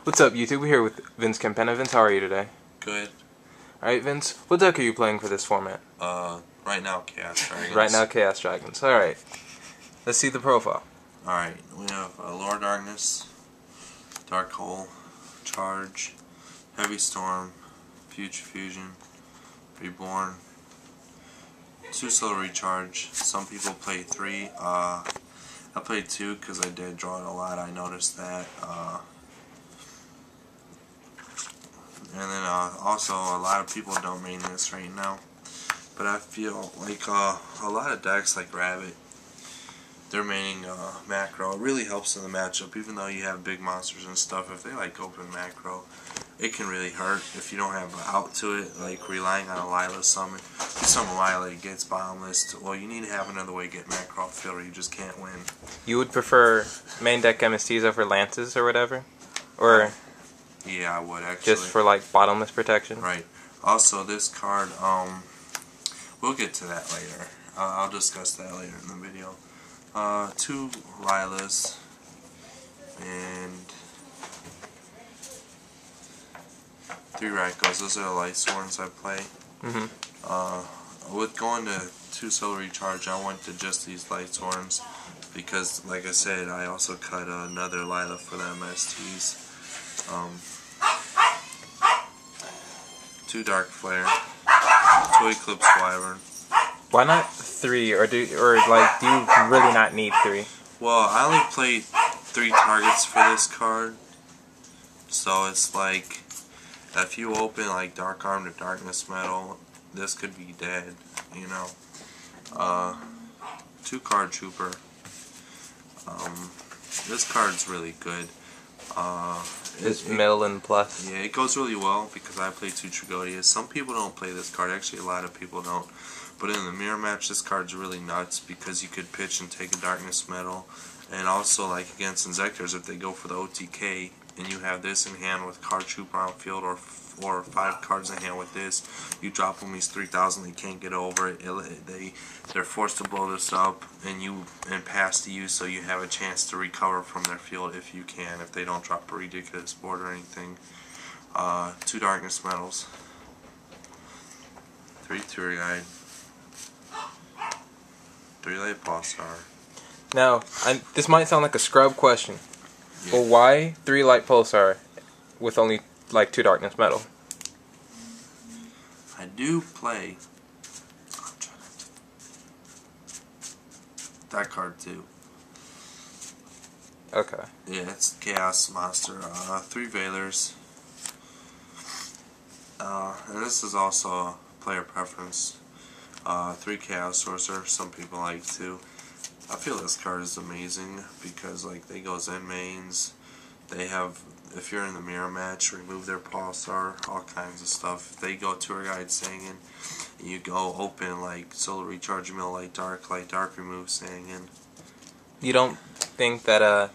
What's up, YouTube? We're here with Vince Campena. Vince, how are you today? Good. Alright, Vince, what deck are you playing for this format? Right now, Chaos Dragons. Right now, Chaos Dragons. Alright. Let's see the profile. Alright, we have Lord Darkness, Dark Hole, Charge, Heavy Storm, Future Fusion, Reborn, 2 Soul Recharge. Some people play 3. I played 2 because I did draw it a lot. I noticed that. And then also a lot of people don't main this right now. But I feel like a lot of decks like Rabbit, they're maining macro. It really helps in the matchup, even though you have big monsters and stuff. If they like open macro, it can really hurt if you don't have an out to it, like relying on a Lila summon. You summon Lila, it gets bottomless. Well, you need to have another way to get macro off field or you just can't win. You would prefer main deck MSTs over Lances or whatever? Or yeah, I would actually. just for like bottomless protection? Right. Also, this card, we'll get to that later. I'll discuss that later in the video. 2 Lilas and 3 Raikos. Those are the light swords I play. With going to 2 Soul Recharge, I went to just these light swords because, like I said, I also cut another Lila for the MSTs. 2 Dark Flare, 2 Eclipse Wyvern. Why not 3? Or do you really not need 3? Well, I only played 3 targets for this card, so it's like if you open like Dark Arm to Darkness Metal, this could be dead, you know. 2 Card Trooper. This card's really good. It's mill and plus. Yeah, it goes really well because I play 2 Trigodias. Some people don't play this card. Actually, a lot of people don't. But in the mirror match, this card's really nuts because you could pitch and take a Darkness Metal. And also, like against Inzectors, if they go for the OTK and you have this in hand with Card Trooper on field or 5 cards in hand with this, you drop them these 3,000, they can't get over it. They're forced to blow this up and pass to you, so you have a chance to recover from their field if you can, if they don't drop a ridiculous board or anything. 2 Darkness Metals, 3 Tour Guide, 3 Light Pulsar. Now, this might sound like a scrub question, Yeah. but why 3 Light Pulsar with only like 2 Darkness Metal? I do play that card too. Okay. Yeah, it's Chaos Monster. 3 Veilers. And this is also a player preference. 3 Chaos Sorcerer. Some people like to. I feel this card is amazing because like they go Zen mains. They have, if you're in the mirror match, remove their Pulsar, all kinds of stuff. If they go Tour Guide Sangin, you go open like Solar Recharge, Mill, Light Dark, remove Sangin. You don't think that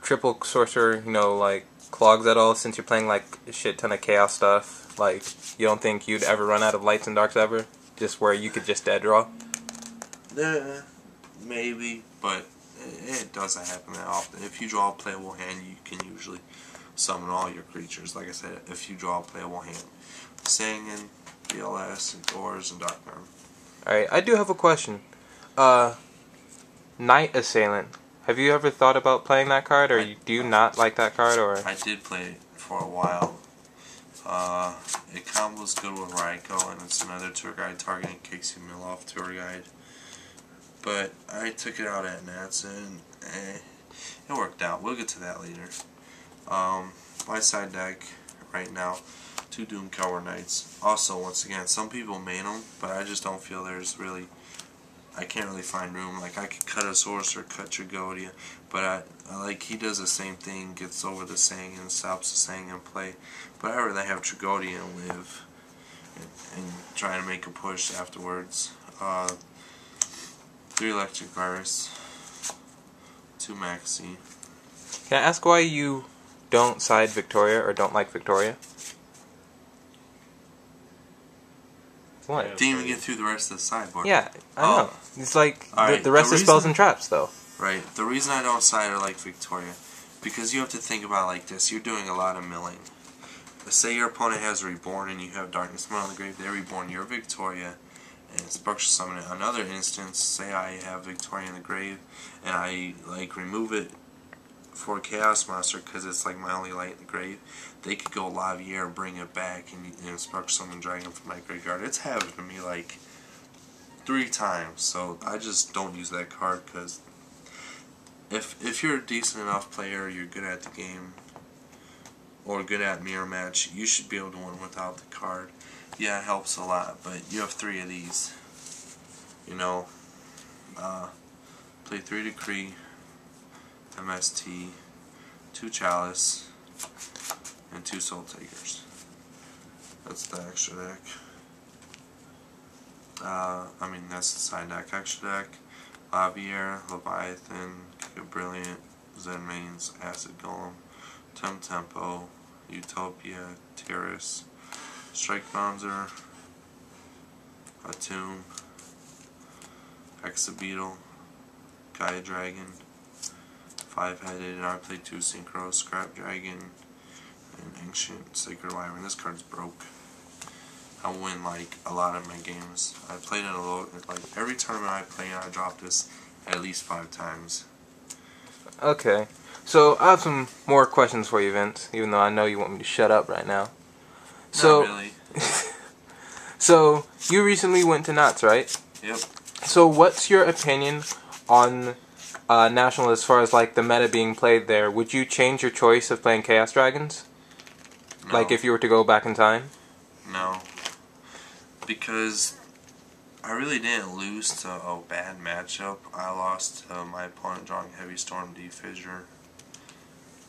triple sorcerer, like clogs at all since you're playing like a shit ton of chaos stuff? Like, you don't think you'd ever run out of lights and darks ever? Just where you could just dead draw? Yeah, maybe, but it doesn't happen that often. If you draw a playable hand, you can usually summon all your creatures. Like I said, if you draw a playable hand. Sangin, BLS, and Doors, and Dark Arm. Alright, I do have a question. Night Assailant. Have you ever thought about playing that card, or do you not like that card, or? I did play it for a while. It combos good with Raiko, and it's another Tour Guide target and kicks you mill off Tour Guide. But I took it out at Nats, and it worked out. We'll get to that later. My side deck right now, 2 Doomcower Knights. Also, once again, some people main them, but I just don't feel there's really, I can't really find room. Like, I could cut a Sorcerer, cut Tragodia, but I like, he does the same thing, gets over the Sangin, stops the Sangin play. But I'd rather have Tragodia and live, and try to make a push afterwards. 3 Electric Virus, 2 Maxi. Can I ask why you don't side Victoria, or don't like Victoria? What? Didn't even get through the rest of the sideboard. Yeah, I know. It's like Alright, the rest the of spells reason- and traps, though. Right. The reason I don't side her like Victoria, Because you have to think about it like this. You're doing a lot of milling. Say your opponent has Reborn and you have Darkness Metal in the grave. They're Reborn. You're Victoria. And Spectral Summon it. Another instance, say I have Victoria in the grave and I like remove it for Chaos Monster because it's like my only light in the grave. They could go Lavier, bring it back, and Spectral Summon Dragon from my graveyard. It's happened to me like 3 times. So I just don't use that card because if you're a decent enough player, you're good at the game, or good at mirror match, you should be able to win without the card. Yeah, it helps a lot, but you have 3 of these. You know, play 3 Decree, MST, 2 Chalice, and 2 Soul Takers. That's the extra deck. That's the side deck. Extra deck, Lavier, Leviathan, Brilliant, Zen Mains, Acid Golem, Tempo, Utopia, Terrace, Strike Bouncer, Atomb, Exabeetle, Gaia Dragon, 5-headed, and I played 2 Synchro, Scrap Dragon, and Ancient Sacred Wyvern. This card's broke. I win like a lot of my games. I played it a little, like every tournament I play in, I drop this at least 5 times. Okay, so I have some more questions for you, Vince, even though I know you want me to shut up right now. So, not really. So, you recently went to Nats, right? Yep. So, what's your opinion on National as far as like the meta being played there? Would you change your choice of playing Chaos Dragons? No. Like if you were to go back in time? No. Because I really didn't lose to a bad matchup. I lost to my opponent drawing Heavy Storm, D-Fissure.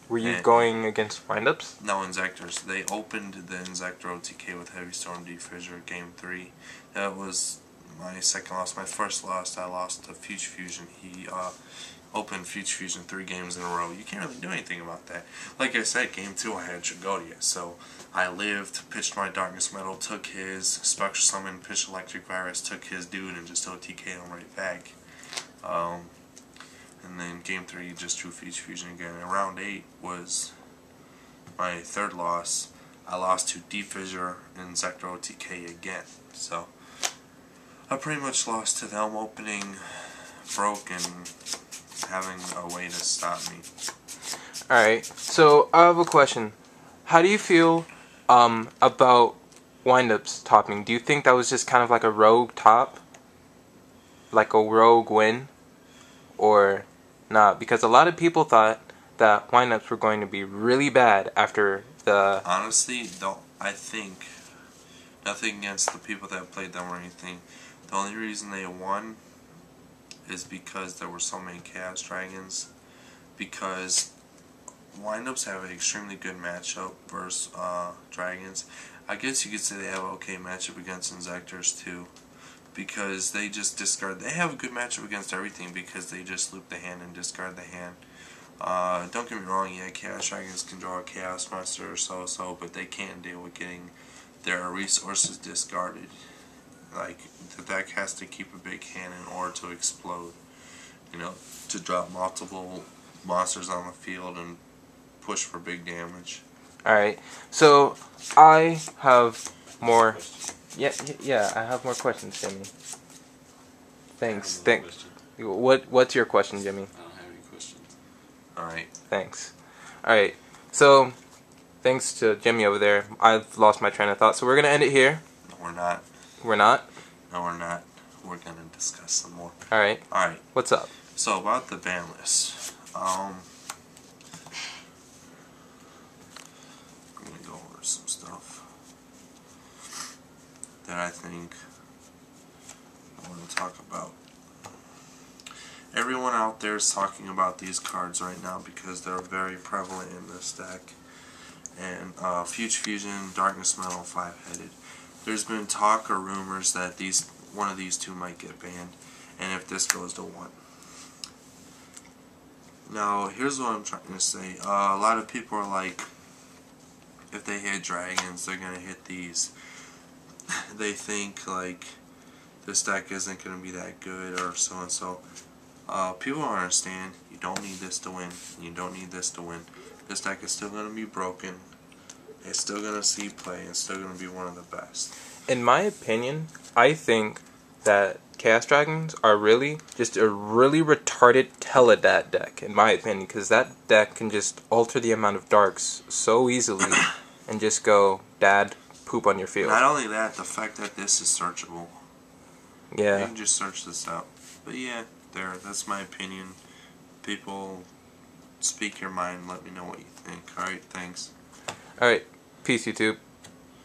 Were you going against windups? No, Inzectors. They opened the Inzector OTK with Heavy Storm, D-Fissure, Game 3. That was my second loss. My first loss, I lost to Future Fusion. He opened Future Fusion 3 games in a row. You can't really do anything about that. Like I said, Game 2 I had Tragodia, so I lived, pitched my Darkness Metal, took his Spectral Summon, pitched Electric Virus, took his dude, and just OTK'd him right back. And then Game 3 just drew Future Fusion again. And round 8 was my third loss. I lost to D-Fissure and Zector OTK again. So I pretty much lost to them opening broke and having a way to stop me. Alright, so I have a question. How do you feel about windups topping? Do you think that was just kind of like a rogue top? Like a rogue win? Or not? Because a lot of people thought that windups were going to be really bad after the... Honestly, I think nothing against the people that played them or anything. The only reason they won is because there were so many Chaos Dragons. Because windups have an extremely good matchup versus Dragons. I guess you could say they have an okay matchup against Inzectors too. Because they just discard. They have a good matchup against everything because they just loop the hand and discard the hand. Don't get me wrong, yeah, Chaos Dragons can draw a Chaos Monster or so, but they can't deal with getting their resources discarded. Like, the deck has to keep a big hand in order to explode. You know, to drop multiple monsters on the field and push for big damage. Alright, so I have more... Yeah, I have more questions, Jimmy. Thanks. What's your question, Jimmy? I don't have any questions. Alright. Thanks. Alright, so thanks to Jimmy over there. I've lost my train of thought, so we're going to end it here. No, we're not. We're not? No, we're not. We're going to discuss some more. Alright. Alright. What's up? So, about the ban list. I'm going to go over some stuff that I think I want to talk about. Everyone out there is talking about these cards right now because they're very prevalent in this deck. And Future Fusion, Darkness Metal, 5-headed. There's been talk or rumors that one of these 2 might get banned, and if this goes to 1. Now, here's what I'm trying to say. A lot of people are like, if they hit dragons, they're going to hit these. They think, like, this deck isn't going to be that good or so and so. People don't understand. You don't need this to win. You don't need this to win. This deck is still going to be broken. It's still going to see play. It's still going to be one of the best. In my opinion, I think that Chaos Dragons are really just a really retarded Teledad deck, in my opinion, because that deck can just alter the amount of darks so easily and just go dad poop on your field. Not only that, the fact that this is searchable. Yeah. You can just search this out. But yeah, that's my opinion. People, speak your mind. Let me know what you think. Alright, thanks. Alright, peace YouTube.